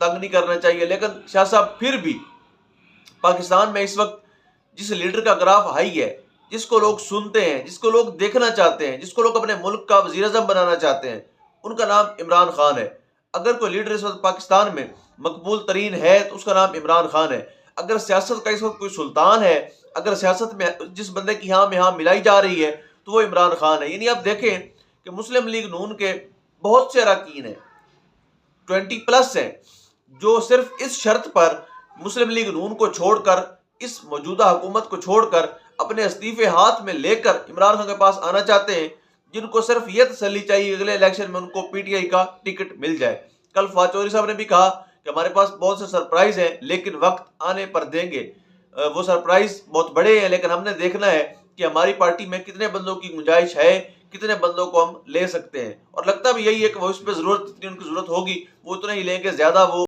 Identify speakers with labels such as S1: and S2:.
S1: تنگ نہیں کرنا چاہیے. لیکن شاہ صاحب پھر بھی پاکستان میں اس وقت جس لیڈر کا گراف ہائی ہے، جس کو لوگ سنتے ہیں، جس کو لوگ دیکھنا چاہتے ہیں، جس کو لوگ اپنے ملک کا وزیر اعظم بنانا چاہتے ہیں، ان کا نام عمران خان ہے. اگر کوئی لیڈر اس وقت پاکستان میں مقبول ترین ہے تو اس کا نام عمران خان ہے. اگر سیاست کا اس وقت کوئی سلطان ہے، اگر سیاست میں جس بندے کی ہاں میں ہاں ملائی جا رہی ہے تو وہ عمران خان ہے. یعنی آپ دیکھیں کہ مسلم لیگ نون کے بہت سے اراکین ہیں، 20+ ہیں، جو صرف اس شرط پر مسلم لیگ نون کو چھوڑ کر، اس موجودہ حکومت کو چھوڑ کر، اپنے استعفے ہاتھ میں لے کر عمران خان کے پاس آنا چاہتے ہیں، جن کو صرف یہ تسلی چاہیے اگلے الیکشن میں ان کو پی ٹی آئی کا ٹکٹ مل جائے. کل فواد چودھری صاحب نے بھی کہا کہ ہمارے پاس بہت سے سرپرائز ہیں لیکن وقت آنے پر دیں گے. وہ سرپرائز بہت بڑے ہیں لیکن ہم نے دیکھنا ہے کہ ہماری پارٹی میں کتنے بندوں کی گنجائش ہے، کتنے بندوں کو ہم لے سکتے ہیں. اور لگتا بھی یہی ہے کہ وہ اس پہ ضرورت، جتنی ان کی ضرورت ہوگی وہ اتنا ہی لیں گے، زیادہ وہ